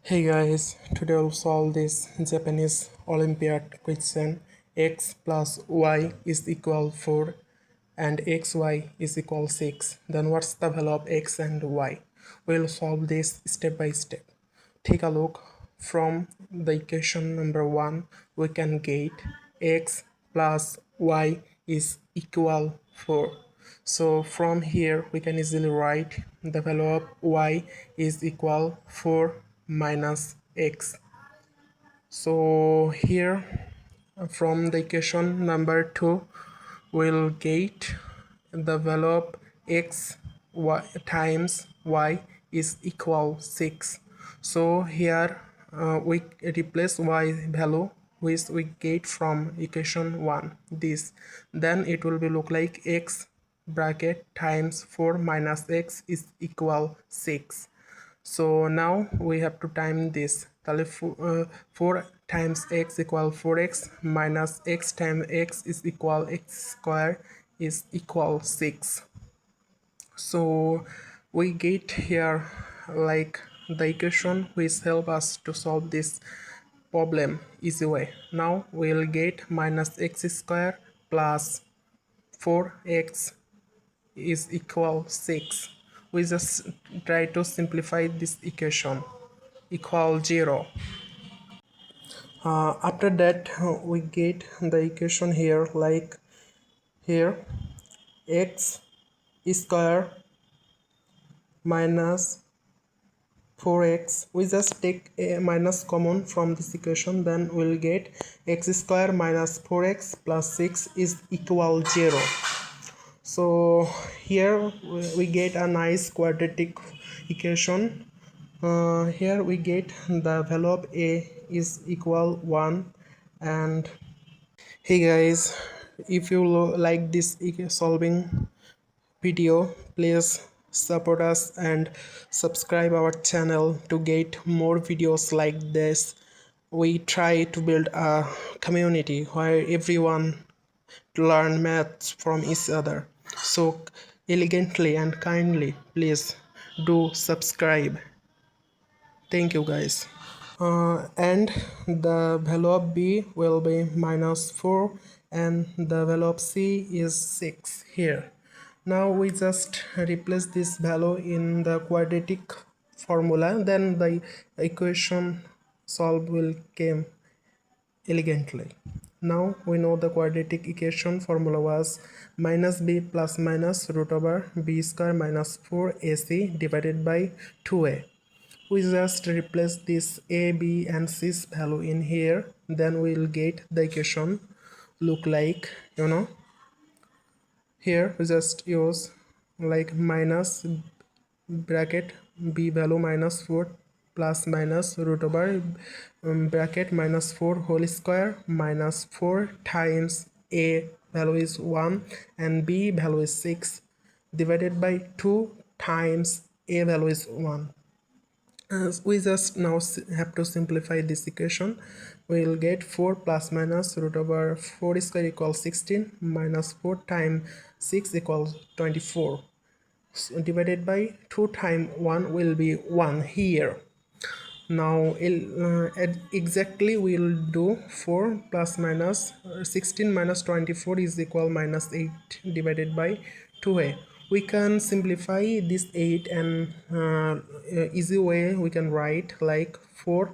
Hey guys, today we'll solve this Japanese Olympiad question. X plus y is equal 4 and xy is equal 6. Then what's the value of x and y? We'll solve this step by step. Take a look. From the equation number 1, we can get x plus y is equal 4. So from here we can easily write the value of y is equal 4 minus x. So here from the equation number 2 we'll get the value of x y times y is equal 6. So here we replace y value which we get from equation 1 this, then it will be look like x bracket times 4 minus x is equal 6. So now we have to time this. 4 times x equal 4x minus x times x is equal x square is equal 6. So we get here like the equation which help us to solve this problem easy way. Now we'll get minus x square plus 4x is equal 6. We just try to simplify this equation equal 0. After that we get the equation here like here x square minus 4x. We just take a minus common from this equation, then we'll get x square minus 4x plus 6 is equal 0. So here we get a nice quadratic equation. Here we get the value of a is equal 1. And hey guys, if you like this solving video, please support us and subscribe our channel to get more videos like this. We try to build a community where everyone learn maths from each other. So elegantly and kindly please do subscribe. Thank you guys. And the value of b will be minus 4 and the value of c is 6 here. Now we just replace this value in the quadratic formula, then the equation solve will come elegantly. Now we know the quadratic equation formula was minus b plus minus root over b square minus 4ac divided by 2a. We just replace this a, b and c's value in here, then we'll get the equation look like, here we just use like minus bracket b value minus 4 plus minus root over bracket minus 4 whole square minus 4 times a value is 1 and b value is 6 divided by 2 times a value is 1. We just now have to simplify this equation. We will get 4 plus minus root over 4 square equals 16 minus 4 times 6 equals 24. So divided by 2 times 1 will be 1 here. Now exactly we will do 4 plus minus 16 minus 24 is equal minus 8 divided by 2a. We can simplify this 8 and easy way we can write like 4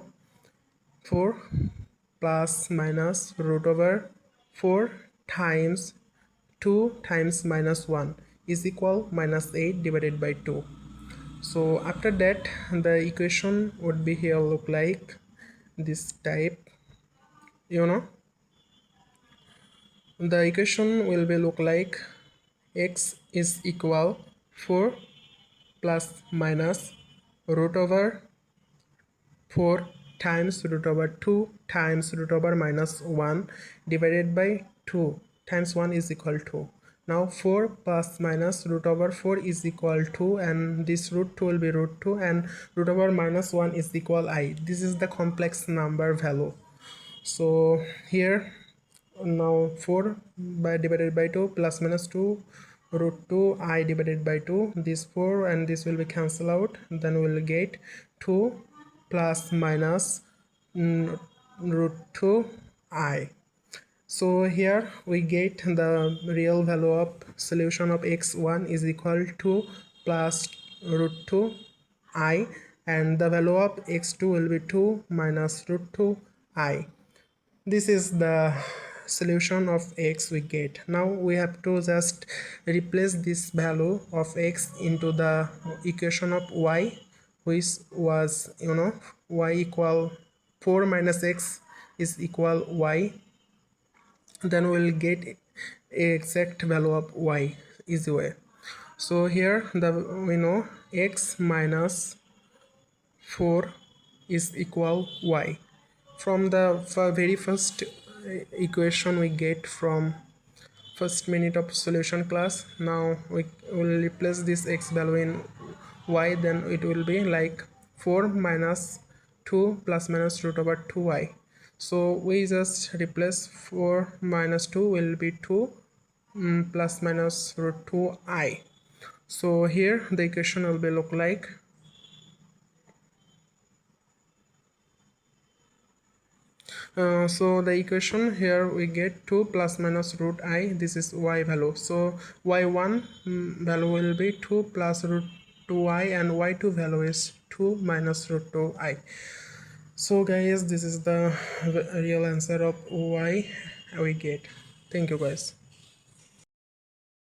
plus minus root over 4 times 2 times minus 1 is equal minus 8 divided by 2. So after that the equation would be here look like this type. The equation will be look like x is equal 4 plus minus root over 4 times root over 2 times root over minus 1 divided by 2 times 1 is equal to. Now 4 plus minus root over 4 is equal to, and this root 2 will be root 2 and root over minus 1 is equal I. This is the complex number value. So here now 4 by divided by 2 plus minus 2 root 2 I divided by 2, this 4 and this will be cancelled out, then we will get 2 plus minus root 2 I. So here we get the real value of solution of x1 is equal to plus root 2 I, and the value of x2 will be 2 minus root 2 I. This is the solution of x we get. Now we have to just replace this value of x into the equation of y, which was y equal 4 minus x is equal y. Then we'll get exact value of y easy way. So here we know x minus 4 is equal y. From the very first equation we get from first minute of solution class. Now we will replace this x value in y, then it will be like 4 minus 2 plus minus root over 2y. So we just replace 4 minus 2 will be 2 plus minus root 2I. So here the equation will be look like so the equation here we get 2 plus minus root I, this is y value. So y1 value will be 2 plus root 2I, and y2 value is 2 minus root 2I. So guys, this is the real answer of y we get. Thank you guys.